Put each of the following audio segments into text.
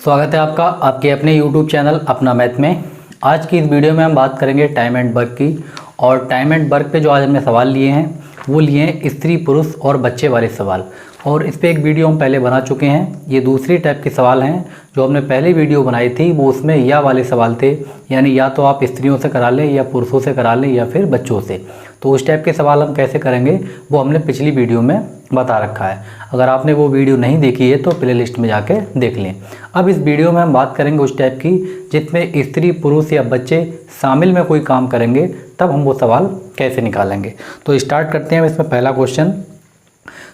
स्वागत है आपका आपके अपने YouTube चैनल अपना मैथ में। आज की इस वीडियो में हम बात करेंगे टाइम एंड वर्क की। और टाइम एंड वर्क पे जो आज हमने सवाल लिए हैं वो लिए हैं स्त्री पुरुष और बच्चे वाले सवाल। और इस पे एक वीडियो हम पहले बना चुके हैं। ये दूसरी टाइप के सवाल हैं। जो हमने पहली वीडियो बनाई थी वो उसमें या वाले सवाल थे, यानी या तो आप स्त्रियों से करा लें या पुरुषों से करा लें या फिर बच्चों से। तो उस टाइप के सवाल हम कैसे करेंगे वो हमने पिछली वीडियो में बता रखा है। अगर आपने वो वीडियो नहीं देखी है तो प्ले लिस्ट में जाके देख लें। अब इस वीडियो में हम बात करेंगे उस टाइप की जिसमें स्त्री पुरुष या बच्चे शामिल में कोई काम करेंगे, तब हम वो सवाल कैसे निकालेंगे। तो स्टार्ट करते हैं इसमें पहला क्वेश्चन।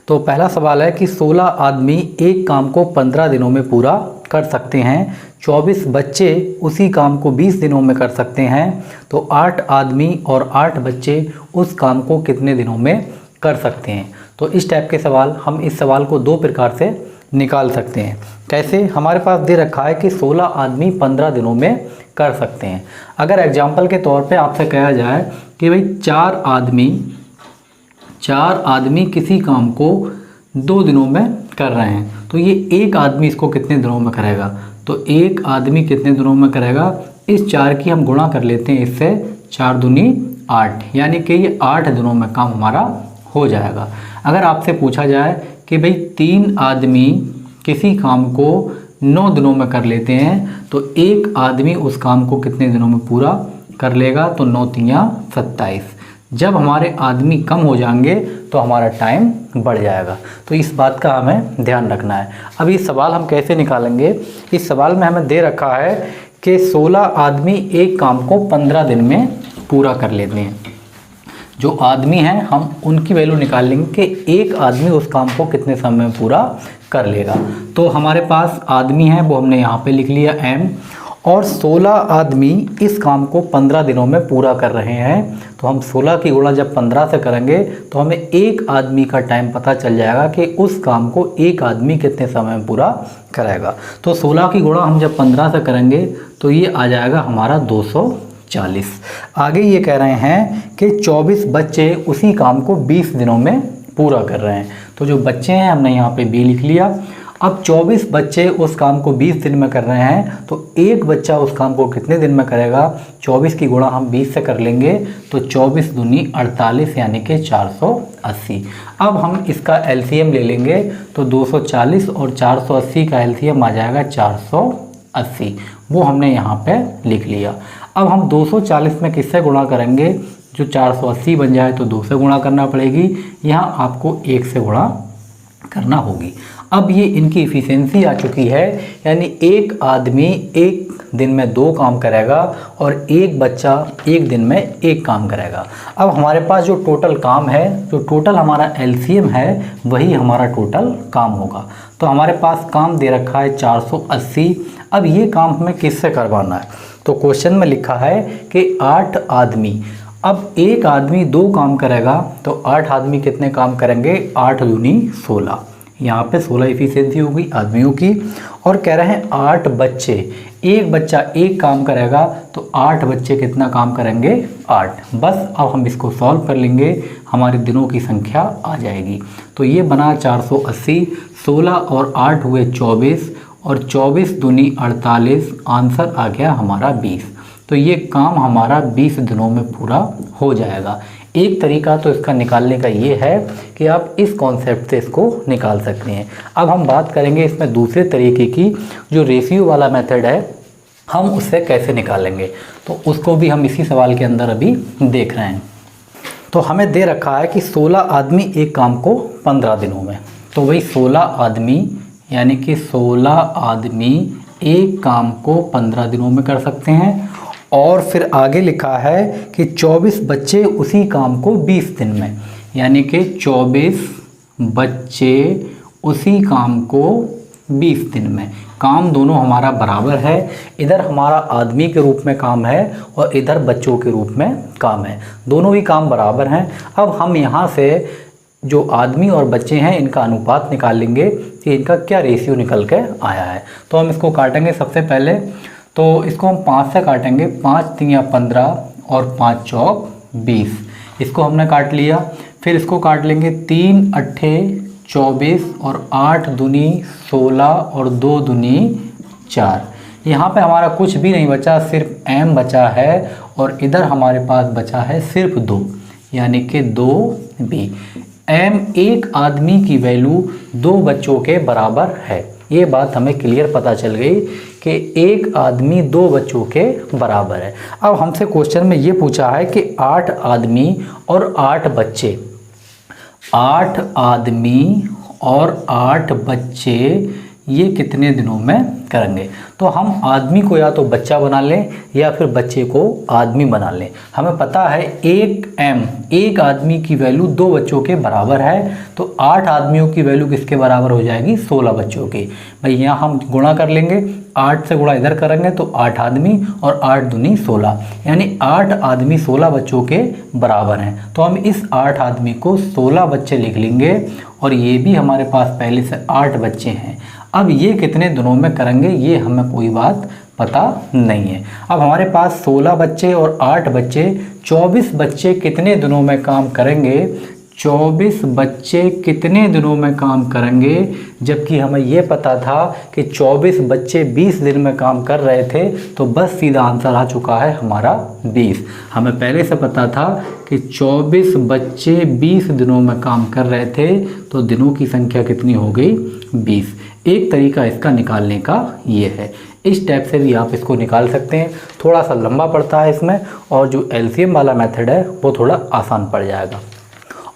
तो पहला सवाल है कि 16 आदमी एक काम को 15 दिनों में पूरा कर सकते हैं, 24 बच्चे उसी काम को 20 दिनों में कर सकते हैं, तो 8 आदमी और 8 बच्चे उस काम को कितने दिनों में कर सकते हैं। तो इस टाइप के सवाल, हम इस सवाल को दो प्रकार से निकाल सकते हैं। कैसे? हमारे पास दे रखा है कि 16 आदमी 15 दिनों में कर सकते हैं। अगर एग्जाम्पल के तौर पे आपसे कहा जाए कि भाई चार आदमी किसी काम को 2 दिनों में कर रहे हैं, तो ये एक आदमी इसको कितने दिनों में करेगा। तो एक आदमी कितने दिनों में करेगा, इस 4 की हम गुणा कर लेते हैं इससे, 4 दूनी 8, यानी कि ये 8 दिनों में काम हमारा हो जाएगा। अगर आपसे पूछा जाए कि भाई 3 आदमी किसी काम को 9 दिनों में कर लेते हैं, तो एक आदमी उस काम को कितने दिनों में पूरा कर लेगा, तो 9 तियां 27। जब हमारे आदमी कम हो जाएंगे तो हमारा टाइम बढ़ जाएगा। तो इस बात का हमें ध्यान रखना है। अब ये सवाल हम कैसे निकालेंगे। इस सवाल में हमें दे रखा है कि 16 आदमी एक काम को 15 दिन में पूरा कर लेते हैं। जो आदमी हैं हम उनकी वैल्यू निकाल लेंगे कि एक आदमी उस काम को कितने समय में पूरा कर लेगा। तो हमारे पास आदमी है वो हमने यहाँ पे लिख लिया m, और 16 आदमी इस काम को 15 दिनों में पूरा कर रहे हैं। तो हम 16 की गुणा जब 15 से करेंगे तो हमें एक आदमी का टाइम पता चल जाएगा कि उस काम को एक आदमी कितने समय में पूरा करेगा। तो 16 की गुणा हम जब 15 से करेंगे तो ये आ जाएगा हमारा 240। आगे ये कह रहे हैं कि 24 बच्चे उसी काम को 20 दिनों में पूरा कर रहे हैं। तो जो बच्चे हैं हमने यहाँ पे बी लिख लिया। अब 24 बच्चे उस काम को 20 दिन में कर रहे हैं, तो एक बच्चा उस काम को कितने दिन में करेगा। 24 की गुणा हम 20 से कर लेंगे तो 24 दूनी 48, यानी कि 480। अब हम इसका एलसीएम ले लेंगे तो 240 और 480 का एलसीएम आ जाएगा 480। वो हमने यहाँ पे लिख लिया। अब हम 240 में किससे गुणा करेंगे, जो 480 बन जाए तो 2 से गुणा करना पड़ेगी, यहाँ आपको 1 से गुणा करना होगी। अब ये इनकी इफ़िशेंसी आ चुकी है, यानी एक आदमी एक दिन में 2 काम करेगा और एक बच्चा एक दिन में 1 काम करेगा। अब हमारे पास जो टोटल काम है, जो टोटल हमारा एलसीएम है, वही हमारा टोटल काम होगा। तो हमारे पास काम दे रखा है 480। अब ये काम हमें किससे करवाना है, तो क्वेश्चन में लिखा है कि 8 आदमी। अब एक आदमी 2 काम करेगा तो 8 आदमी कितने काम करेंगे, 8 दूनी 16, यहाँ पे 16 इफिशिएंसी होगी आदमियों की। और कह रहे हैं 8 बच्चे, एक बच्चा 1 काम करेगा तो 8 बच्चे कितना काम करेंगे, 8। बस अब हम इसको सॉल्व कर लेंगे, हमारे दिनों की संख्या आ जाएगी। तो ये बना 480, 16 और 8 हुए 24, और 24 दूनी 48, आंसर आ गया हमारा 20। तो ये काम हमारा 20 दिनों में पूरा हो जाएगा। एक तरीका तो इसका निकालने का ये है कि आप इस कॉन्सेप्ट से इसको निकाल सकते हैं। अब हम बात करेंगे इसमें दूसरे तरीके की, जो रेशियो वाला मेथड है, हम उससे कैसे निकालेंगे। तो उसको भी हम इसी सवाल के अंदर अभी देख रहे हैं। तो हमें दे रखा है कि 16 आदमी एक काम को 15 दिनों में, तो वही 16 आदमी, यानी कि 16 आदमी एक काम को 15 दिनों में कर सकते हैं। और फिर आगे लिखा है कि 24 बच्चे उसी काम को 20 दिन में, यानी कि 24 बच्चे उसी काम को 20 दिन में। काम दोनों हमारा बराबर है, इधर हमारा आदमी के रूप में काम है और इधर बच्चों के रूप में काम है, दोनों ही काम बराबर हैं। अब हम यहाँ से जो आदमी और बच्चे हैं इनका अनुपात निकाल लेंगे कि इनका क्या रेशियो निकल के आया है। तो हम इसको काटेंगे सबसे पहले, तो इसको हम 5 से काटेंगे, 5 तियां 15 और 5 चौक 20, इसको हमने काट लिया। फिर इसको काट लेंगे 3 अट्ठे 24 और 8 दूनी 16 और 2 दूनी 4। यहाँ पे हमारा कुछ भी नहीं बचा, सिर्फ m बचा है और इधर हमारे पास बचा है सिर्फ 2, यानी कि 2b। m एक आदमी की वैल्यू 2 बच्चों के बराबर है। ये बात हमें क्लियर पता चल गई कि एक आदमी 2 बच्चों के बराबर है। अब हमसे क्वेश्चन में ये पूछा है कि 8 आदमी और 8 बच्चे, 8 आदमी और 8 बच्चे ये कितने दिनों में करेंगे। तो हम आदमी को या तो बच्चा बना लें या फिर बच्चे को आदमी बना लें। हमें पता है एक आदमी की वैल्यू 2 बच्चों के बराबर है, तो 8 आदमियों की वैल्यू किसके बराबर हो जाएगी, 16 बच्चों की। भाई यहाँ हम गुणा कर लेंगे, 8 से गुणा इधर करेंगे तो 8 आदमी और 8 दूनी 16, यानी 8 आदमी 16 बच्चों के बराबर हैं। तो हम इस 8 आदमी को 16 बच्चे लिख लेंगे और ये भी हमारे पास पहले से 8 बच्चे हैं। अब ये कितने दिनों में करेंगे ये हमें कोई बात पता नहीं है। अब हमारे पास 16 बच्चे और 8 बच्चे, 24 बच्चे कितने दिनों में काम करेंगे, 24 बच्चे कितने दिनों में काम करेंगे, जबकि हमें ये पता था कि 24 बच्चे 20 दिन में काम कर रहे थे। तो बस सीधा आंसर आ चुका है हमारा 20। हमें पहले से पता था कि 24 बच्चे 20 दिनों में काम कर रहे थे, तो दिनों की संख्या कितनी हो गई, 20। एक तरीका इसका निकालने का ये है। इस टाइप से भी आप इसको निकाल सकते हैं। थोड़ा सा लंबा पड़ता है इसमें, और जो एलसीएम वाला मेथड है वो थोड़ा आसान पड़ जाएगा।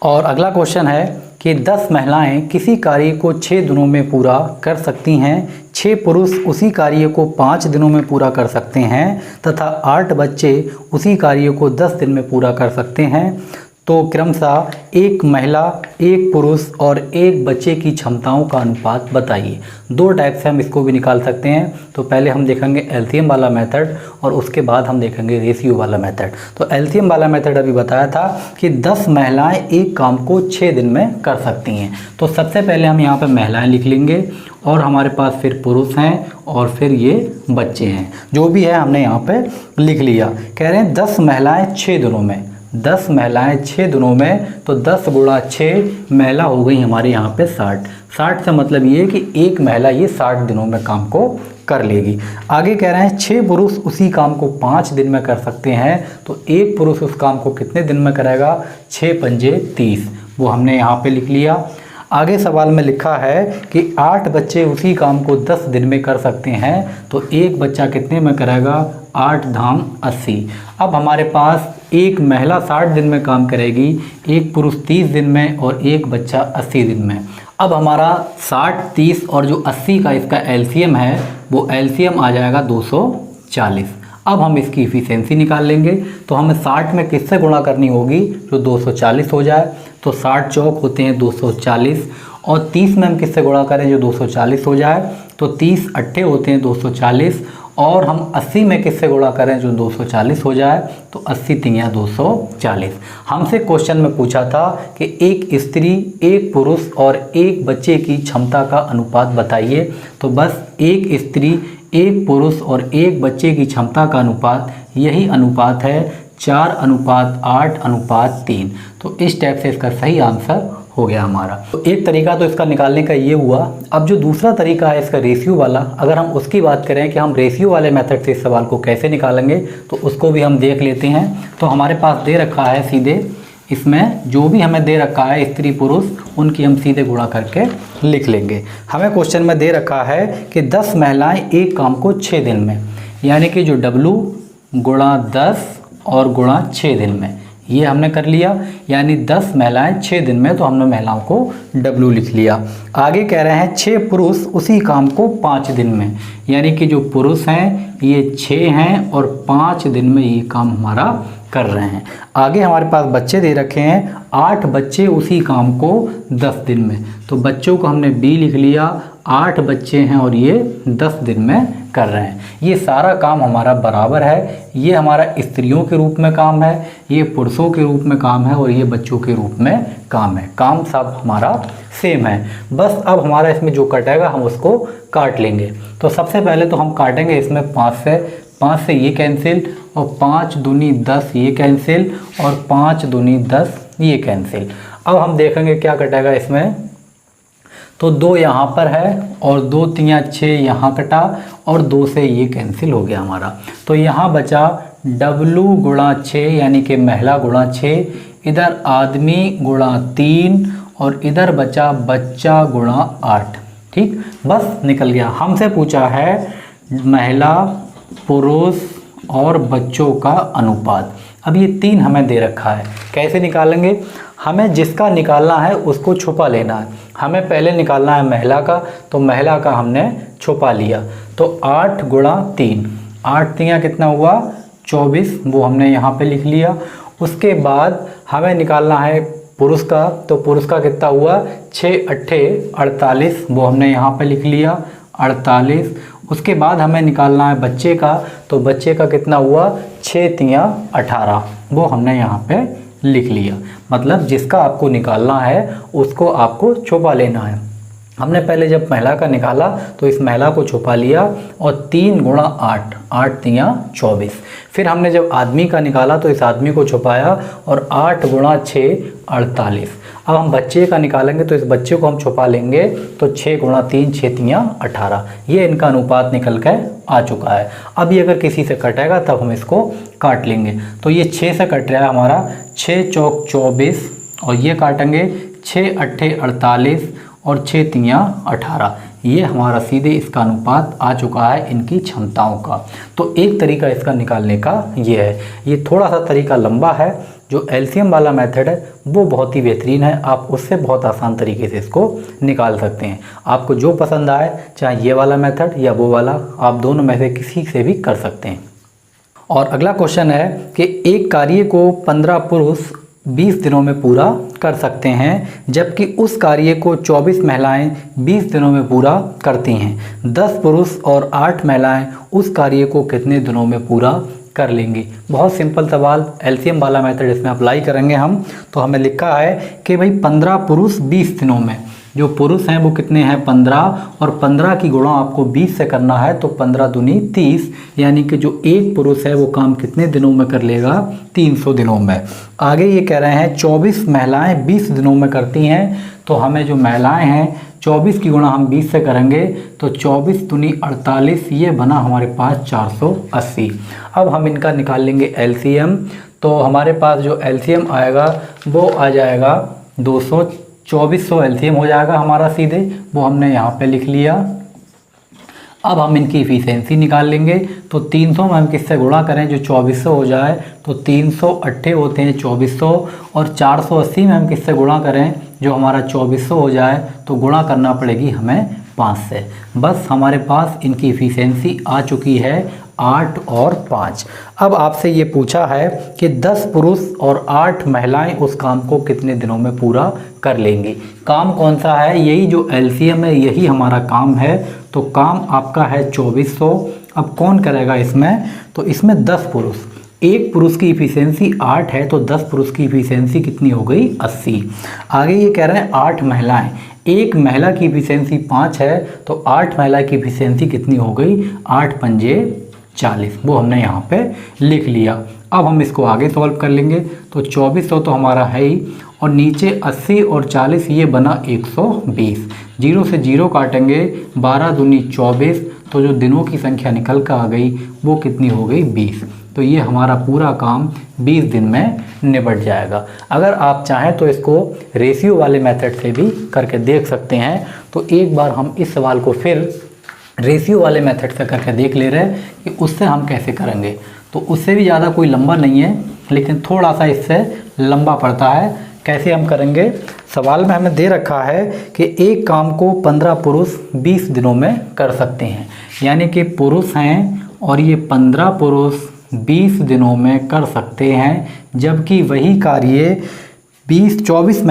और अगला क्वेश्चन है कि 10 महिलाएं किसी कार्य को 6 दिनों में पूरा कर सकती हैं, 6 पुरुष उसी कार्य को 5 दिनों में पूरा कर सकते हैं तथा 8 बच्चे उसी कार्य को 10 दिन में पूरा कर सकते हैं। तो क्रमशः एक महिला, एक पुरुष और एक बच्चे की क्षमताओं का अनुपात बताइए। 2 टाइप से हम इसको भी निकाल सकते हैं। तो पहले हम देखेंगे एलसीएम वाला मेथड और उसके बाद हम देखेंगे रेशियो वाला मेथड। तो एलसीएम वाला मेथड अभी बताया था कि 10 महिलाएं एक काम को 6 दिन में कर सकती हैं। तो सबसे पहले हम यहाँ पर महिलाएँ लिख लेंगे और हमारे पास फिर पुरुष हैं और फिर ये बच्चे हैं। जो भी है हमने यहाँ पर लिख लिया। कह रहे हैं 10 महिलाएँ 6 दिनों में, 10 महिलाएं 6 दिनों में, तो 10 गुणा 6 महिला हो गई हमारे यहाँ पे 60। 60 से मतलब ये कि एक महिला ये 60 दिनों में काम को कर लेगी। आगे कह रहे हैं 6 पुरुष उसी काम को 5 दिन में कर सकते हैं, तो एक पुरुष उस काम को कितने दिन में करेगा, 6 पंजे 30, वो हमने यहाँ पे लिख लिया। आगे सवाल में लिखा है कि 8 बच्चे उसी काम को 10 दिन में कर सकते हैं, तो एक बच्चा कितने में करेगा, 8 धाम 80। अब हमारे पास एक महिला 60 दिन में काम करेगी, एक पुरुष 30 दिन में और एक बच्चा 80 दिन में। अब हमारा 60, 30 और जो 80 का इसका एलसीएम है वो एलसीएम आ जाएगा 240। अब हम इसकी इफ़िशियंसी निकाल लेंगे। तो हमें 60 में किससे गुणा करनी होगी, जो 240 हो जाए। तो 60 चौक होते हैं 240 और 30 में हम किससे गुणा करें, जो 240 हो जाए। तो 30 अट्ठे होते हैं 240 और हम 80 में किससे गुणा करें, जो 240 हो जाए। तो 80 तिंगियाँ 240। हमसे क्वेश्चन में पूछा था कि एक स्त्री, एक पुरुष और एक बच्चे की क्षमता का अनुपात बताइए। तो बस एक स्त्री, एक पुरुष और एक बच्चे की क्षमता का अनुपात, यही अनुपात है 4:8:3। तो इस टाइप से इसका सही आंसर हो गया हमारा। तो एक तरीका तो इसका निकालने का ये हुआ। अब जो दूसरा तरीका है इसका रेशियो वाला, अगर हम उसकी बात करें कि हम रेशियो वाले मेथड से इस सवाल को कैसे निकालेंगे, तो उसको भी हम देख लेते हैं। तो हमारे पास दे रखा है सीधे, इसमें जो भी हमें दे रखा है स्त्री पुरुष, उनकी हम सीधे गुणा करके लिख लेंगे। हमें क्वेश्चन में दे रखा है कि 10 महिलाएं एक काम को 6 दिन में, यानी कि जो W गुणा 10 और गुणा 6 दिन में, ये हमने कर लिया। यानी 10 महिलाएं 6 दिन में, तो हमने महिलाओं को W लिख लिया। आगे कह रहे हैं 6 पुरुष उसी काम को 5 दिन में, यानी कि जो पुरुष हैं ये 6 हैं और 5 दिन में ये काम हमारा कर रहे हैं। आगे हमारे पास बच्चे दे रखे हैं, 8 बच्चे उसी काम को 10 दिन में, तो बच्चों को हमने B लिख लिया। 8 बच्चे हैं और ये 10 दिन में कर रहे हैं। ये सारा काम हमारा बराबर है। ये हमारा स्त्रियों के रूप में काम है, ये पुरुषों के रूप में काम है और ये बच्चों के रूप में काम है। काम सब हमारा सेम है। बस अब हमारा इसमें जो कटेगा हम उसको काट लेंगे। तो सबसे पहले तो हम काटेंगे इसमें 5 से ये कैंसिल और 5 दूनी 10 ये कैंसिल और 5 दूनी 10 ये कैंसिल। अब हम देखेंगे क्या कटेगा इसमें। तो 2 यहाँ पर है और 2 तियाँ 6 यहाँ कटा और 2 से ये कैंसिल हो गया हमारा। तो यहाँ बचा W गुणा 6 यानी कि महिला गुणा 6, इधर आदमी गुणा 3 और इधर बचा बच्चा गुणा 8। ठीक, बस निकल गया। हमसे पूछा है महिला, पुरुष और बच्चों का अनुपात। अब ये 3 हमें दे रखा है, कैसे निकालेंगे? हमें जिसका निकालना है उसको छुपा लेना है। हमें पहले निकालना है महिला का, तो महिला का हमने छुपा लिया। तो 8 गुणा 3, 8 तियाँ कितना हुआ 24, वो हमने यहाँ पे लिख लिया। उसके बाद हमें निकालना है पुरुष का, तो पुरुष का कितना हुआ 6 8 48, वो हमने यहाँ पे लिख लिया 48। उसके बाद हमें निकालना है बच्चे का, तो बच्चे का कितना हुआ 6 तियाँ 18, वो हमने यहाँ पे लिख लिया। मतलब जिसका आपको निकालना है उसको आपको छुपा लेना है। हमने पहले जब महिला का निकाला तो इस महिला को छुपा लिया और 3 गुणा 8, 8 तियाँ 24। फिर हमने जब आदमी का निकाला तो इस आदमी को छुपाया और 8 गुणा 6 48। अब हम बच्चे का निकालेंगे तो इस बच्चे को हम छुपा लेंगे, तो 6 गुणा 3 6 तियाँ 18। ये इनका अनुपात निकल कर आ चुका है। अब ये अगर किसी से कटेगा तब हम इसको काट लेंगे। तो ये 6 से कट रहा है हमारा, 6 चौक 24 और ये काटेंगे 6 8 48 और 6 तियाँ 18। ये हमारा सीधे इसका अनुपात आ चुका है इनकी क्षमताओं का। तो एक तरीका इसका निकालने का ये है। ये थोड़ा सा तरीका लंबा है। जो एलसीएम वाला मेथड है वो बहुत ही बेहतरीन है, आप उससे बहुत आसान तरीके से इसको निकाल सकते हैं। आपको जो पसंद आए, चाहे ये वाला मेथड या वो वाला, आप दोनों में से किसी से भी कर सकते हैं। और अगला क्वेश्चन है कि एक कार्य को 15 पुरुष 20 दिनों में पूरा कर सकते हैं, जबकि उस कार्य को 24 महिलाएं 20 दिनों में पूरा करती हैं। 10 पुरुष और 8 महिलाएं उस कार्य को कितने दिनों में पूरा कर लेंगी? बहुत सिंपल सवाल, एलसीएम वाला मेथड इसमें अप्लाई करेंगे हम। तो हमें लिखा है कि भाई 15 पुरुष 20 दिनों में, जो पुरुष हैं वो कितने हैं 15, और 15 की गुणा आपको 20 से करना है, तो 15 दूनी 30, यानी कि जो एक पुरुष है वो काम कितने दिनों में कर लेगा 300 दिनों में। आगे ये कह रहे हैं 24 महिलाएं 20 दिनों में करती हैं, तो हमें जो महिलाएं हैं 24 की गुणा हम 20 से करेंगे, तो 24 दूनी 48, ये बना हमारे पास 480। अब हम इनका निकाल लेंगे एलसीएम। तो हमारे पास जो एलसीएम आएगा वो आ जाएगा 2400 एलसीएम हो जाएगा हमारा सीधे, वो हमने यहाँ पे लिख लिया। अब हम इनकी इफ़िशेंसी निकाल लेंगे। तो 300 में हम किससे गुणा करें जो 2400 हो जाए, तो 300 अट्ठे होते हैं 2400, और 480 में हम किससे गुणा करें जो हमारा 2400 हो जाए, तो गुणा करना पड़ेगी हमें 5 से। बस हमारे पास इनकी इफ़िशेंसी आ चुकी है 8 और 5। अब आपसे ये पूछा है कि 10 पुरुष और 8 महिलाएं उस काम को कितने दिनों में पूरा कर लेंगी। काम कौन सा है? यही जो एलसीएम है, यही हमारा काम है। तो काम आपका है 2400। अब कौन करेगा इसमें? तो इसमें 10 पुरुष, एक पुरुष की इफ़िशेंसी 8 है, तो 10 पुरुष की इफ़िशेंसी कितनी हो गई 80। आगे ये कह रहे हैं 8 महिलाएं, एक महिला की इफ़िशेंसी 5 है, तो 8 महिला की इफ़िशेंसी कितनी हो गई 8 पंजे 40, वो हमने यहाँ पे लिख लिया। अब हम इसको आगे सॉल्व कर लेंगे। तो 2400 तो हमारा है ही, और नीचे 80 और 40 ये बना 120। 0 से 0 काटेंगे, 12 दूनी 24, तो जो दिनों की संख्या निकल कर आ गई वो कितनी हो गई 20। तो ये हमारा पूरा काम 20 दिन में निपट जाएगा। अगर आप चाहें तो इसको रेशियो वाले मेथड से भी करके देख सकते हैं। तो एक बार हम इस सवाल को फिर रेशियो वाले मेथड से करके देख ले रहे हैं कि उससे हम कैसे करेंगे। तो उससे भी ज़्यादा कोई लंबा नहीं है, लेकिन थोड़ा सा इससे लंबा पड़ता है। कैसे हम करेंगे? सवाल में हमें दे रखा है कि एक काम को 15 पुरुष 20 दिनों में कर सकते हैं, यानी कि पुरुष हैं और ये 15 पुरुष 20 दिनों में कर सकते हैं, जबकि वही कार्य 24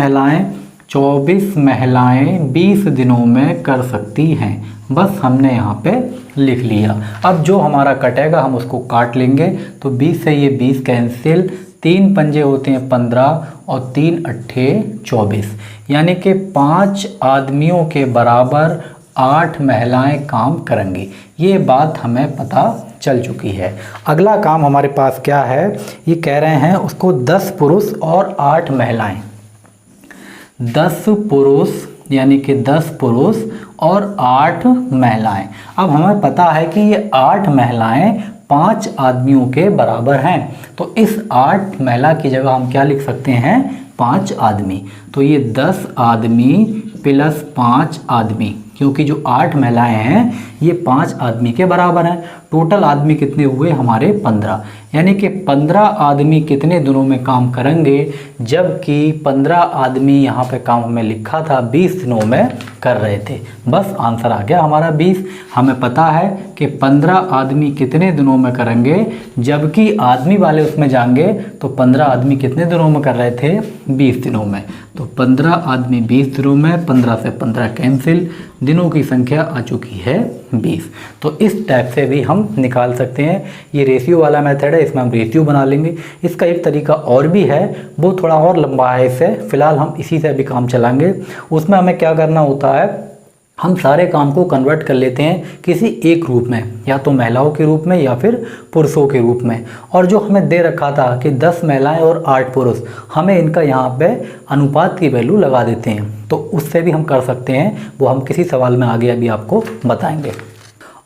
महिलाएं 20 दिनों में कर सकती हैं। बस हमने यहाँ पे लिख लिया। अब जो हमारा कटेगा हम उसको काट लेंगे। तो 20 से ये 20 कैंसिल, 3 पंजे होते हैं 15 और 3 अट्ठे 24, यानी कि 5 आदमियों के बराबर 8 महिलाएं काम करेंगी। ये बात हमें पता चल चुकी है। अगला काम हमारे पास क्या है? ये कह रहे हैं उसको 10 पुरुष और 8 महिलाएं, 10 पुरुष यानी कि 10 पुरुष और 8 महिलाएं। अब हमें पता है कि ये 8 महिलाएं 5 आदमियों के बराबर हैं, तो इस 8 महिला की जगह हम क्या लिख सकते हैं, 5 आदमी। तो ये 10 आदमी प्लस 5 आदमी, क्योंकि जो 8 महिलाएं हैं ये 5 आदमी के बराबर हैं। टोटल आदमी कितने हुए हमारे, 15। यानी कि 15 आदमी कितने दिनों में काम करेंगे, जबकि 15 आदमी यहाँ पे काम हमें लिखा था 20 दिनों में कर रहे थे। बस आंसर आ गया हमारा 20। हमें पता है कि 15 आदमी कितने दिनों में करेंगे, जबकि आदमी वाले उसमें जाएंगे तो 15 आदमी कितने दिनों में कर रहे थे, 20 दिनों में। तो 15 आदमी 20 दिनों में, 15 से 15 कैंसिल, दिनों की संख्या आ चुकी है 20। तो इस टाइप से भी हम निकाल सकते हैं। ये रेशियो वाला मेथड है, इसमें हम रेशियो बना लेंगे। इसका एक तरीका और भी है, वो थोड़ा और लंबा है इससे, फिलहाल हम इसी से भी काम चलाएंगे। उसमें हमें क्या करना होता है, हम सारे काम को कन्वर्ट कर लेते हैं किसी एक रूप में, या तो महिलाओं के रूप में या फिर पुरुषों के रूप में। और जो हमें दे रखा था कि 10 महिलाएं और 8 पुरुष, हमें इनका यहाँ पे अनुपात की वैल्यू लगा देते हैं, तो उससे भी हम कर सकते हैं। वो हम किसी सवाल में आगे अभी आपको बताएंगे।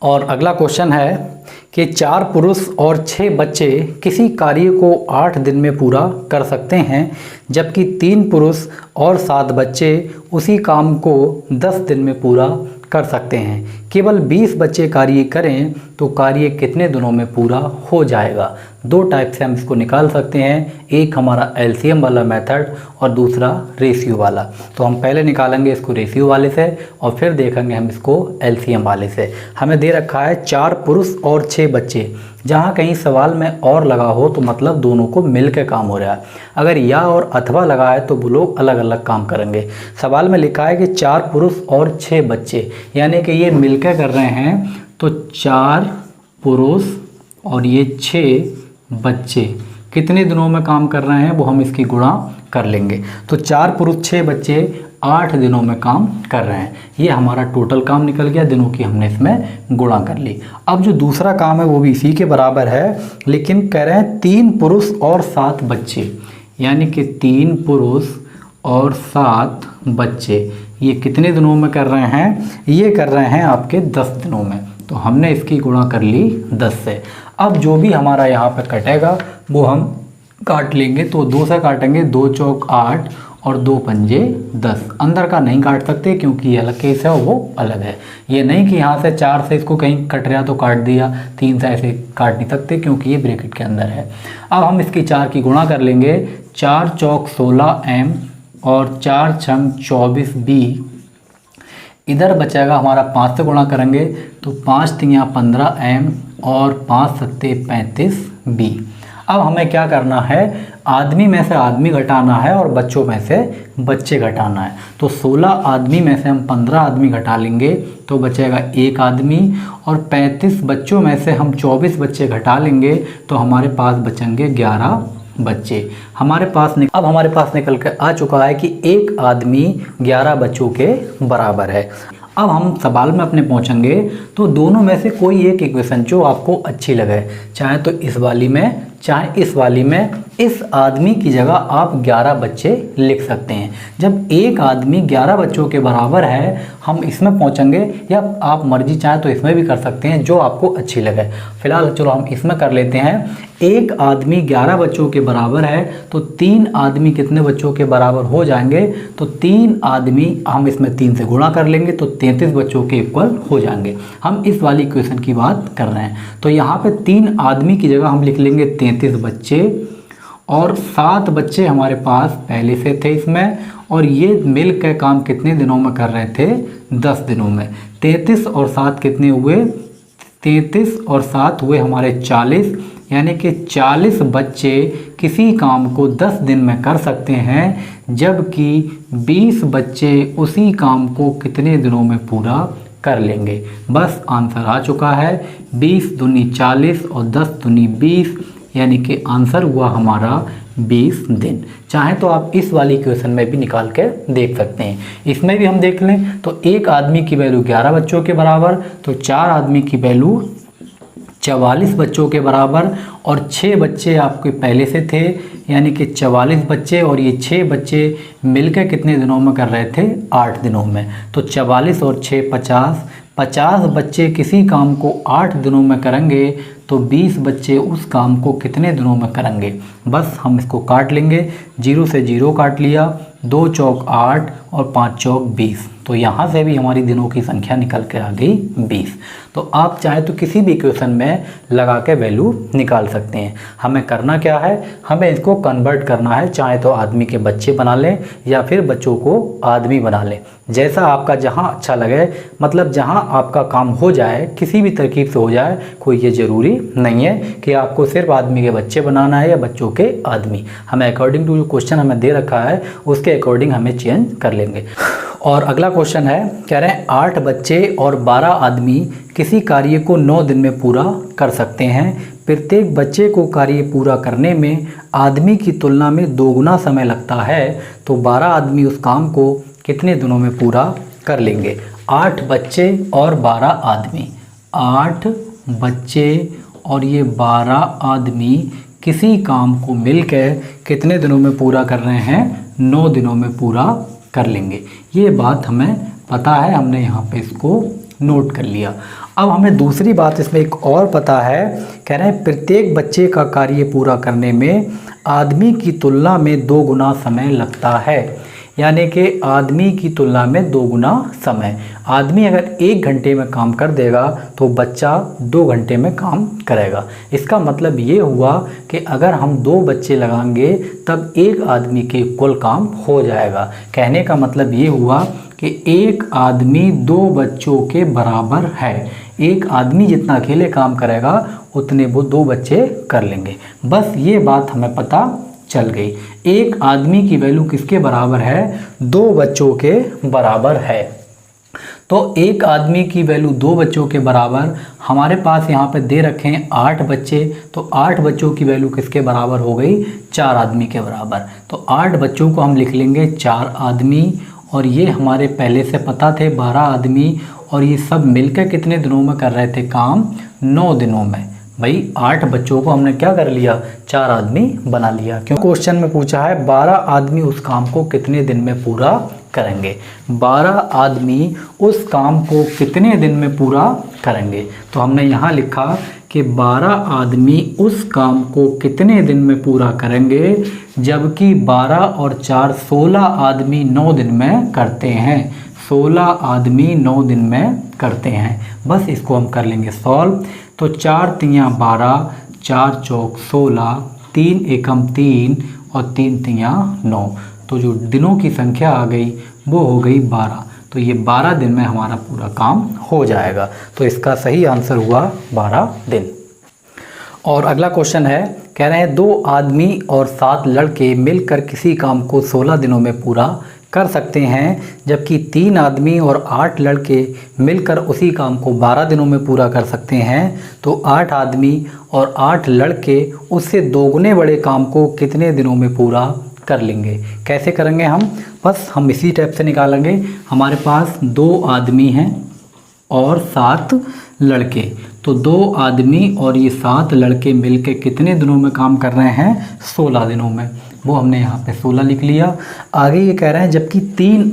और अगला क्वेश्चन है कि 4 पुरुष और 6 बच्चे किसी कार्य को 8 दिन में पूरा कर सकते हैं, जबकि 3 पुरुष और 7 बच्चे उसी काम को 10 दिन में पूरा कर सकते हैं। केवल 20 बच्चे कार्य करें तो कार्य कितने दिनों में पूरा हो जाएगा। दो टाइप से हम इसको निकाल सकते हैं, एक हमारा एलसीएम वाला मेथड और दूसरा रेशियो वाला। तो हम पहले निकालेंगे इसको रेशियो वाले से और फिर देखेंगे हम इसको एलसीएम वाले से। हमें दे रखा है 4 पुरुष और 6 बच्चे, जहाँ कहीं सवाल में और लगा हो तो मतलब दोनों को मिल के काम हो रहा है। अगर या और अथवा लगा है तो वो लोग अलग अलग काम करेंगे। सवाल में लिखा है कि 4 पुरुष और 6 बच्चे, यानी कि ये मिल के कर रहे हैं, तो 4 पुरुष और ये 6 बच्चे कितने दिनों में काम कर रहे हैं, वो हम इसकी गुणा कर लेंगे। तो 4 पुरुष 6 बच्चे 8 दिनों में काम कर रहे हैं। ये हमारा टोटल काम निकल गया, दिनों की हमने इसमें गुणा कर ली। अब जो दूसरा काम है वो भी इसी के बराबर है, लेकिन कह रहे हैं 3 पुरुष और 7 बच्चे, यानी कि 3 पुरुष और 7 बच्चे ये कितने दिनों में कर रहे हैं, ये कर रहे हैं आपके 10 दिनों में। तो हमने इसकी गुणा कर ली 10 से। अब जो भी हमारा यहाँ पे कटेगा वो हम काट लेंगे। तो 2 से काटेंगे, 2 चौक 8 और 2 पंजे 10। अंदर का नहीं काट सकते क्योंकि ये अलग केस है और वो अलग है। ये नहीं कि यहाँ से 4 से इसको कहीं कट रहा तो काट दिया, 3 से ऐसे काट नहीं सकते क्योंकि ये ब्रैकेट के अंदर है। अब हम इसकी 4 की गुणा कर लेंगे, 4 चौक 16 M और 4 छंग 24 B। इधर बचेगा हमारा 5 से गुणा करेंगे तो 5 तियाँ 15 M और 5 सत्ते 35 B। अब हमें क्या करना है, आदमी में से आदमी घटाना है और बच्चों में से बच्चे घटाना है। तो 16 आदमी में से हम 15 आदमी घटा लेंगे तो बचेगा 1 आदमी, और 35 बच्चों में से हम 24 बच्चे घटा लेंगे तो हमारे पास बचेंगे 11 बच्चे। अब हमारे पास निकल कर आ चुका है कि 1 आदमी 11 बच्चों के बराबर है। अब हम सवाल में अपने पहुंचेंगे तो दोनों में से कोई एक इक्वेशन जो आपको अच्छी लगे, चाहे तो इस वाली में चाहे इस वाली में, इस आदमी की जगह आप 11 बच्चे लिख सकते हैं। जब 1 आदमी 11 बच्चों के बराबर है, हम इसमें पहुंचेंगे, या आप मर्जी चाहे तो इसमें भी कर सकते हैं, जो आपको अच्छी लगे। फिलहाल चलो हम इसमें कर लेते हैं। 1 आदमी 11 बच्चों के बराबर है तो 3 आदमी कितने बच्चों के बराबर हो जाएंगे, तो 3 आदमी हम इसमें 3 से गुणा कर लेंगे तो 33 बच्चों के इक्वल हो जाएंगे। हम इस वाली इक्वेशन की बात कर रहे हैं। तो यहाँ पे 3 आदमी की जगह हम लिख लेंगे 33 बच्चे, और 7 बच्चे हमारे पास पहले से थे इसमें, और ये मिल के काम कितने दिनों में कर रहे थे, 10 दिनों में। 33 और 7 कितने हुए, 33 और 7 हुए हमारे 40, यानी कि 40 बच्चे किसी काम को 10 दिन में कर सकते हैं, जबकि 20 बच्चे उसी काम को कितने दिनों में पूरा कर लेंगे। बस आंसर आ चुका है, 20 दूनी 40 और 10 दूनी 20, यानी कि आंसर हुआ हमारा 20 दिन। चाहे तो आप इस वाली इक्वेशन में भी निकाल के देख सकते हैं। इसमें भी हम देख लें तो 1 आदमी की वैल्यू 11 बच्चों के बराबर, तो 4 आदमी की वैल्यू 44 बच्चों के बराबर, और 6 बच्चे आपके पहले से थे, यानी कि 44 बच्चे, और ये 6 बच्चे मिलकर कितने दिनों में कर रहे थे? 8 दिनों में। तो 44 और 6 50, 50 बच्चे किसी काम को 8 दिनों में करेंगे, तो 20 बच्चे उस काम को कितने दिनों में करेंगे? बस हम इसको काट लेंगे, 0 से 0 काट लिया, 2 चौक 8 और 5 चौक 20। तो यहाँ से भी हमारी दिनों की संख्या निकल के आ गई 20। तो आप चाहे तो किसी भी इक्वेशन में लगा के वैल्यू निकाल सकते हैं। हमें करना क्या है? हमें इसको कन्वर्ट करना है, चाहे तो आदमी के बच्चे बना लें या फिर बच्चों को आदमी बना लें, जैसा आपका जहाँ अच्छा लगे, मतलब जहाँ आपका काम हो जाए, किसी भी तरकीब से हो जाए, कोई ये ज़रूरी नहीं है कि आपको सिर्फ आदमी के बच्चे बनाना है या बच्चों के आदमी। हमें अकॉर्डिंग टू जो क्वेश्चन हमें दे रखा है उसके अकॉर्डिंग हमें चेंज कर लेंगे। और अगला क्वेश्चन है, कह रहे हैं 8 बच्चे और 12 आदमी किसी कार्य को 9 दिन में पूरा कर सकते हैं। प्रत्येक बच्चे को कार्य पूरा करने में आदमी की तुलना में 2 गुना समय लगता है, तो 12 आदमी उस काम को कितने दिनों में पूरा कर लेंगे? 8 बच्चे और 12 आदमी, 8 बच्चे और ये 12 आदमी किसी काम को मिलकर कितने दिनों में पूरा कर रहे हैं? 9 दिनों में पूरा कर लेंगे। ये बात हमें पता है, हमने यहाँ पे इसको नोट कर लिया। अब हमें दूसरी बात इसमें एक और पता है, कह रहे हैं प्रत्येक बच्चे का कार्य पूरा करने में आदमी की तुलना में 2 गुना समय लगता है, यानी कि आदमी की तुलना में 2 गुना समय। आदमी अगर 1 घंटे में काम कर देगा तो बच्चा 2 घंटे में काम करेगा। इसका मतलब ये हुआ कि अगर हम 2 बच्चे लगाएंगे तब 1 आदमी के कुल काम हो जाएगा। कहने का मतलब ये हुआ कि 1 आदमी 2 बच्चों के बराबर है। 1 आदमी जितना अकेले काम करेगा उतने वो 2 बच्चे कर लेंगे। बस ये बात हमें पता चल गई। 1 आदमी की वैल्यू किसके बराबर है? 2 बच्चों के बराबर है। तो 1 आदमी की वैल्यू 2 बच्चों के बराबर, हमारे पास यहाँ पे दे रखे हैं 8 बच्चे, तो 8 बच्चों की वैल्यू किसके बराबर हो गई? 4 आदमी के बराबर। तो 8 बच्चों को हम लिख लेंगे 4 आदमी, और ये हमारे पहले से पता थे 12 आदमी, और ये सब मिलकर कितने दिनों में कर रहे थे काम? 9 दिनों में। भाई 8 बच्चों को हमने क्या कर लिया? 4 आदमी बना लिया। क्यों? क्वेश्चन में पूछा है 12 आदमी उस काम को कितने दिन में पूरा करेंगे। 12 आदमी उस काम को कितने दिन में पूरा करेंगे, तो हमने यहाँ लिखा कि 12 आदमी उस काम को कितने दिन में पूरा करेंगे, जबकि 12 और 4 16 आदमी 9 दिन में करते हैं। 16 आदमी 9 दिन में करते हैं। बस इसको हम कर लेंगे सॉल्व। तो 4 तियाँ 12, 4 चौक 16, 3 एकम 3 और 3 तियाँ 9। तो जो दिनों की संख्या आ गई वो हो गई 12। तो ये 12 दिन में हमारा पूरा काम हो जाएगा। तो इसका सही आंसर हुआ 12 दिन। और अगला क्वेश्चन है, कह रहे हैं 2 आदमी और 7 लड़के मिलकर किसी काम को 16 दिनों में पूरा कर सकते हैं, जबकि 3 आदमी और 8 लड़के मिलकर उसी काम को 12 दिनों में पूरा कर सकते हैं। तो 8 आदमी और 8 लड़के उससे 2 गुने बड़े काम को कितने दिनों में पूरा कर लेंगे? कैसे करेंगे हम? बस हम इसी टाइप से निकालेंगे। हमारे पास 2 आदमी हैं और 7 लड़के, तो 2 आदमी और ये 7 लड़के मिलके कितने दिनों में काम कर रहे हैं? 16 दिनों में। वो हमने यहाँ पे 16 लिख लिया। आगे ये कह रहे हैं जबकि 3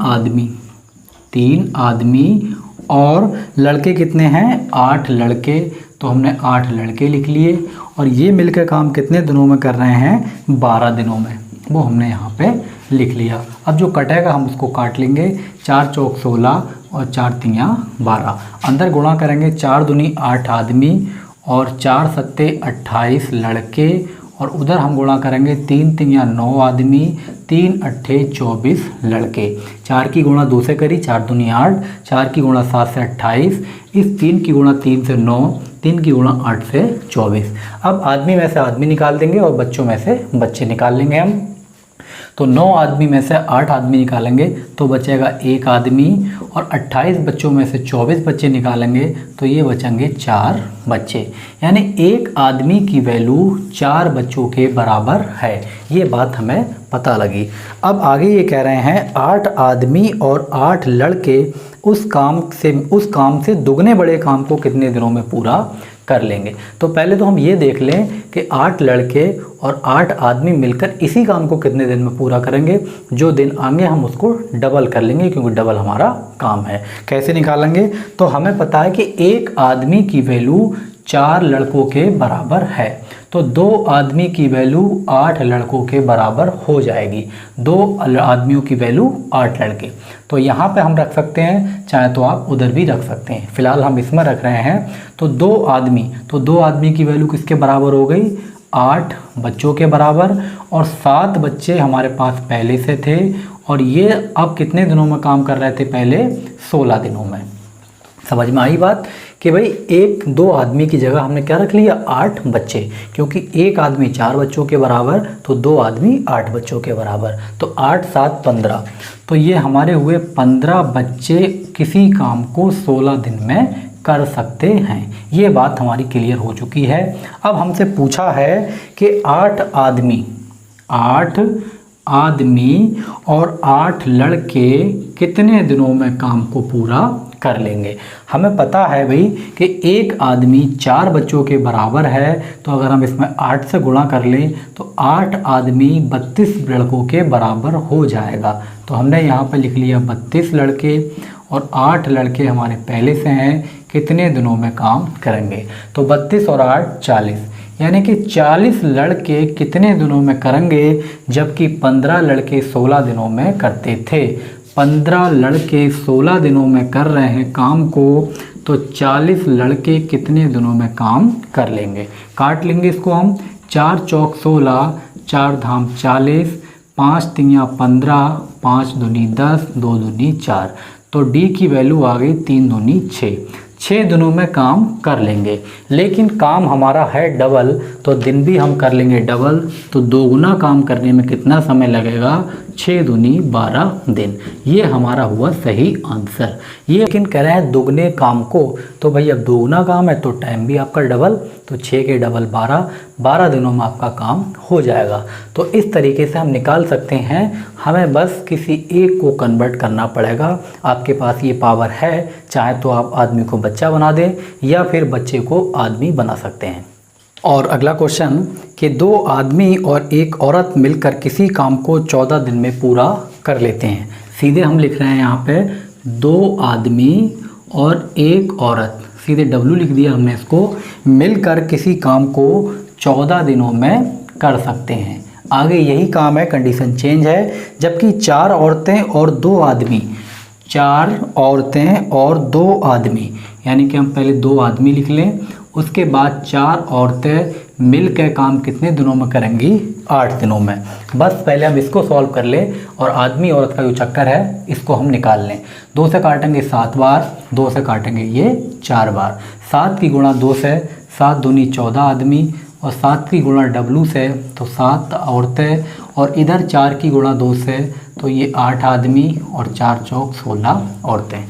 आदमी और लड़के कितने हैं? 8 लड़के, तो हमने 8 लड़के लिख लिए, और ये मिलकर काम कितने दिनों में कर रहे हैं? 12 दिनों में। वो हमने यहाँ पे लिख लिया। अब जो कटेगा हम उसको काट लेंगे। 4 चौक 16 और 4 तियाँ 12। अंदर गुणा करेंगे, 4 दूनी 8 आदमी और 4 सत्ते 28 लड़के, और उधर हम गुणा करेंगे 3 तियाँ 9 आदमी, 3 अट्ठे 24 लड़के। 4 की गुणा 2 से करी, 4 दूनी 8, 4 की गुणा 7 से 28, इस 3 की गुणा 3 से 9, 3 की गुणा 8 से 24। अब आदमी में से आदमी निकाल देंगे और बच्चों में से बच्चे निकाल लेंगे हम। तो 9 आदमी में से 8 आदमी निकालेंगे तो बचेगा 1 आदमी, और 28 बच्चों में से 24 बच्चे निकालेंगे तो ये बचेंगे 4 बच्चे। यानी 1 आदमी की वैल्यू 4 बच्चों के बराबर है। ये बात हमें पता लगी। अब आगे ये कह रहे हैं 8 आदमी और 8 लड़के उस काम से दुगने बड़े काम को कितने दिनों में पूरा कर लेंगे। तो पहले तो हम ये देख लें कि 8 लड़के और 8 आदमी मिलकर इसी काम को कितने दिन में पूरा करेंगे। जो दिन आएंगे हम उसको डबल कर लेंगे, क्योंकि डबल हमारा काम है। कैसे निकालेंगे? तो हमें पता है कि एक आदमी की वैल्यू 4 लड़कों के बराबर है, तो 2 आदमी की वैल्यू 8 लड़कों के बराबर हो जाएगी। 2 आदमियों की वैल्यू 8 लड़के, तो यहाँ पे हम रख सकते हैं, चाहे तो आप उधर भी रख सकते हैं। फिलहाल हम इसमें रख रहे हैं। तो 2 आदमी की वैल्यू किसके बराबर हो गई? 8 बच्चों के बराबर। और 7 बच्चे हमारे पास पहले से थे, और ये अब कितने दिनों में काम कर रहे थे? पहले 16 दिनों में। समझ में आई बात कि भाई 2 आदमी की जगह हमने क्या रख लिया? 8 बच्चे, क्योंकि एक आदमी 4 बच्चों के बराबर, तो 2 आदमी 8 बच्चों के बराबर, तो 8 7 15। तो ये हमारे हुए 15 बच्चे किसी काम को 16 दिन में कर सकते हैं। ये बात हमारी क्लियर हो चुकी है। अब हमसे पूछा है कि 8 आदमी और 8 लड़के कितने दिनों में काम को पूरा कर लेंगे। हमें पता है भाई कि एक आदमी 4 बच्चों के बराबर है, तो अगर हम इसमें 8 से गुणा कर लें तो 8 आदमी 32 लड़कों के बराबर हो जाएगा। तो हमने यहाँ पर लिख लिया 32 लड़के, और 8 लड़के हमारे पहले से हैं, कितने दिनों में काम करेंगे? तो 32 और 8 40, यानी कि 40 लड़के कितने दिनों में करेंगे, जबकि 15 लड़के 16 दिनों में करते थे। 15 लड़के 16 दिनों में कर रहे हैं काम को, तो 40 लड़के कितने दिनों में काम कर लेंगे? काट लेंगे इसको हम। 4 चौक 16, 4 धाम 40, 5 तियाँ 15, 5 दूनी 10, 2 दूनी 4। तो डी की वैल्यू आ गई 3 दूनी 6। 6 दिनों में काम कर लेंगे, लेकिन काम हमारा है डबल, तो दिन भी हम कर लेंगे डबल। तो 2 गुना काम करने में कितना समय लगेगा? 6 दूनी 12 दिन। ये हमारा हुआ सही आंसर। ये लेकिन कह रहे हैं दुगने काम को, तो भाई अब 2 गुना काम है तो टाइम भी आपका डबल, तो 6 के डबल 12 दिनों में आपका काम हो जाएगा। तो इस तरीके से हम निकाल सकते हैं। हमें बस किसी एक को कन्वर्ट करना पड़ेगा। आपके पास ये पावर है, चाहे तो आप आदमी को बच्चा बना दें या फिर बच्चे को आदमी बना सकते हैं। और अगला क्वेश्चन कि 2 आदमी और 1 औरत मिलकर किसी काम को 14 दिन में पूरा कर लेते हैं। सीधे हम लिख रहे हैं यहाँ पे 2 आदमी और 1 औरत, सीधे W लिख दिया हमने इसको, मिलकर किसी काम को 14 दिनों में कर सकते हैं। आगे यही काम है, कंडीशन चेंज है। जबकि 4 औरतें और 2 आदमी, 4 औरतें और 2 आदमी, यानी कि हम पहले 2 आदमी लिख लें, उसके बाद 4 औरतें मिल के काम कितने दिनों में करेंगी? 8 दिनों में। बस पहले हम इसको सॉल्व कर लें और आदमी औरत का जो चक्कर है इसको हम निकाल लें। 2 से काटेंगे 7 बार, 2 से काटेंगे ये 4 बार, 7 की गुणा 2 से, 7 दूनी 14 आदमी, और 7 की गुणा W से तो 7 औरतें, और इधर 4 की गुणा 2 से तो ये 8 आदमी, और 4 चौक 16 औरतें।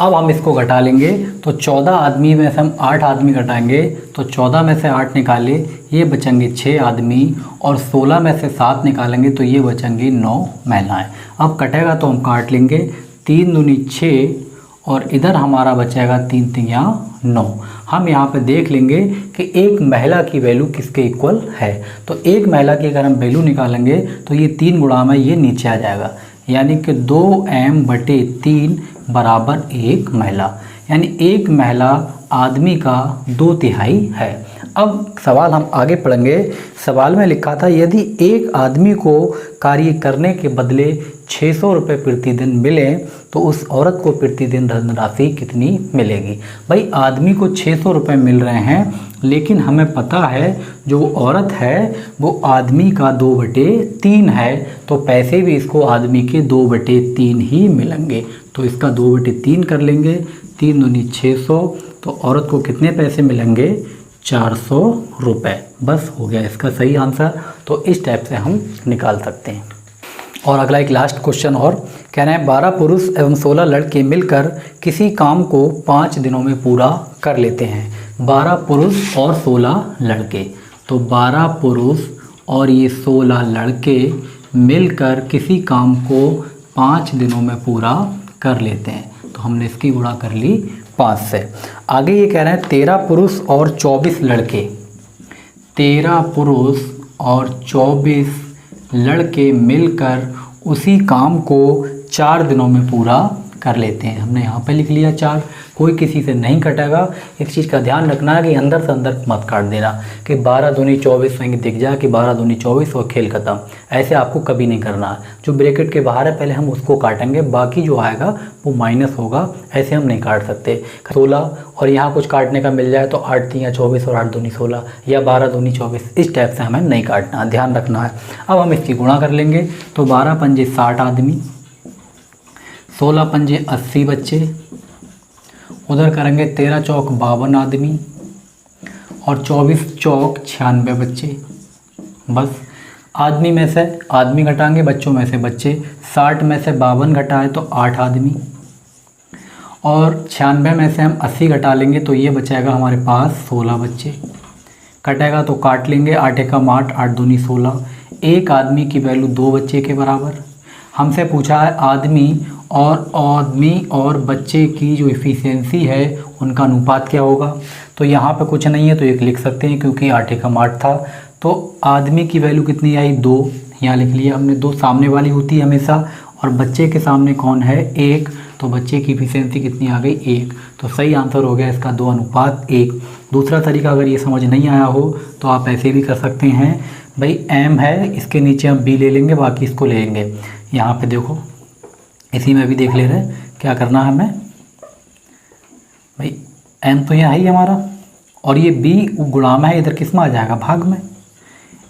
अब हम इसको घटा लेंगे, तो 14 आदमी में से हम 8 आदमी घटाएंगे, तो 14 में से 8 निकाले, ये बचेंगे 6 आदमी, और 16 में से 7 निकालेंगे तो ये बचेंगी 9 महिलाएं। अब कटेगा तो हम काट लेंगे, 3 दूनी 6, और इधर हमारा बचेगा 3 तियाँ 9। हम यहाँ पे देख लेंगे कि एक महिला की वैल्यू किसके इक्वल है। तो एक महिला की अगर हम वैल्यू निकालेंगे तो ये 3 गुणा में ये नीचे आ जाएगा, यानी कि 2m/3 बराबर 1 महिला, यानी एक महिला आदमी का 2/3 है। अब सवाल हम आगे पढ़ेंगे। सवाल में लिखा था यदि एक आदमी को कार्य करने के बदले 600 रुपये प्रतिदिन मिले तो उस औरत को प्रतिदिन धनराशि कितनी मिलेगी। भाई आदमी को 600 रुपये मिल रहे हैं, लेकिन हमें पता है जो औरत है वो आदमी का 2/3 है, तो पैसे भी इसको आदमी के 2/3 ही मिलेंगे। तो इसका 2/3 कर लेंगे, 3 दूनी 600, तो औरत को कितने पैसे मिलेंगे? 400 रुपये। बस हो गया इसका सही आंसर। तो इस टाइप से हम निकाल सकते हैं। और अगला एक लास्ट क्वेश्चन और कहना है 12 पुरुष एवं 16 लड़के मिलकर किसी काम को 5 दिनों में पूरा कर लेते हैं। 12 पुरुष और 16 लड़के, तो 12 पुरुष और ये 16 लड़के मिलकर किसी काम को 5 दिनों में पूरा कर लेते हैं। तो हमने इसकी गुणा कर ली 5 से। आगे ये कह रहे हैं 13 पुरुष और 24 लड़के, 13 पुरुष और 24 लड़के मिलकर उसी काम को 4 दिनों में पूरा कर लेते हैं। हमने यहाँ पे लिख लिया 4, कोई किसी से नहीं कटेगा। एक चीज़ का ध्यान रखना है कि अंदर से अंदर मत काट देना कि 12 दूनी 24 कहीं दिख जाए कि 12 दूनी 24 और खेल खत्म। ऐसे आपको कभी नहीं करना है। जो ब्रैकेट के बाहर है पहले हम उसको काटेंगे, बाकी जो आएगा वो माइनस होगा। ऐसे हम नहीं काट सकते। 16 और यहाँ कुछ काटने का मिल जाए तो 8 3 24 और 8 दूनी 16 या 12 दूनी 24, इस टाइप से हमें नहीं काटना, ध्यान रखना है। अब हम इसकी गुणा कर लेंगे तो 12 पंजे 60 आदमी, 16 पंजे 80 बच्चे, उधर करेंगे 13 चौक 52 आदमी और 24 चौक 96 बच्चे। बस आदमी में से आदमी घटाएंगे, बच्चों में से बच्चे। 60 में से 52 घटाए तो 8 आदमी और 96 में से हम 80 घटा लेंगे तो ये बचेगा हमारे पास 16 बच्चे। कटेगा तो काट लेंगे, 8 एकम 8, 8 दूनी 16। एक आदमी की वैल्यू 2 बच्चे के बराबर। हमसे पूछा है आदमी और बच्चे की जो इफ़िशियंसी है उनका अनुपात क्या होगा। तो यहाँ पे कुछ नहीं है तो एक लिख सकते हैं क्योंकि 8 एकम 8 था। तो आदमी की वैल्यू कितनी आई 2, यहाँ लिख लिया हमने। 2 सामने वाली होती है हमेशा और बच्चे के सामने कौन है 1, तो बच्चे की इफ़िशियंसी कितनी आ गई 1। तो सही आंसर हो गया इसका 2 अनुपात 1। दूसरा तरीका अगर ये समझ नहीं आया हो तो आप ऐसे भी कर सकते हैं भाई, m है इसके नीचे हम b ले लेंगे, बाकी इसको ले लेंगे। यहाँ पे देखो इसी में भी देख ले रहे हैं क्या करना है हमें भाई, m तो यहाँ ही हमारा और ये b गुणा में है, इधर किस में आ जाएगा भाग में।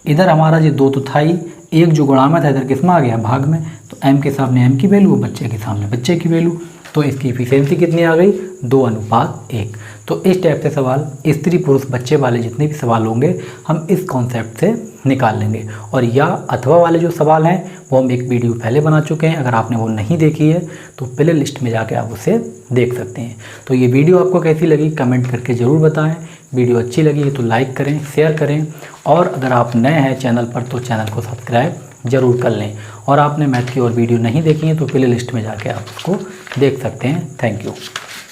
इधर हमारा ये 2 तो था ही, एक जो गुणा में था इधर किस में आ गया भाग में। तो m के सामने m की वैल्यू, बच्चे के सामने बच्चे की वैल्यू। तो इसकी इफिशियंसी कितनी आ गई 2 अनुपात 1। तो इस टाइप से सवाल स्त्री पुरुष बच्चे वाले जितने भी सवाल होंगे हम इस कॉन्सेप्ट से निकाल लेंगे। और या अथवा वाले जो सवाल हैं वो हम एक वीडियो पहले बना चुके हैं, अगर आपने वो नहीं देखी है तो प्ले लिस्ट में जाके आप उसे देख सकते हैं। तो ये वीडियो आपको कैसी लगी कमेंट करके ज़रूर बताएं। वीडियो अच्छी लगी तो लाइक करें, शेयर करें और अगर आप नए हैं चैनल पर तो चैनल को सब्सक्राइब ज़रूर कर लें। और आपने मैथ की और वीडियो नहीं देखी है तो प्ले लिस्ट में जाके आप उसको देख सकते हैं। Thank you.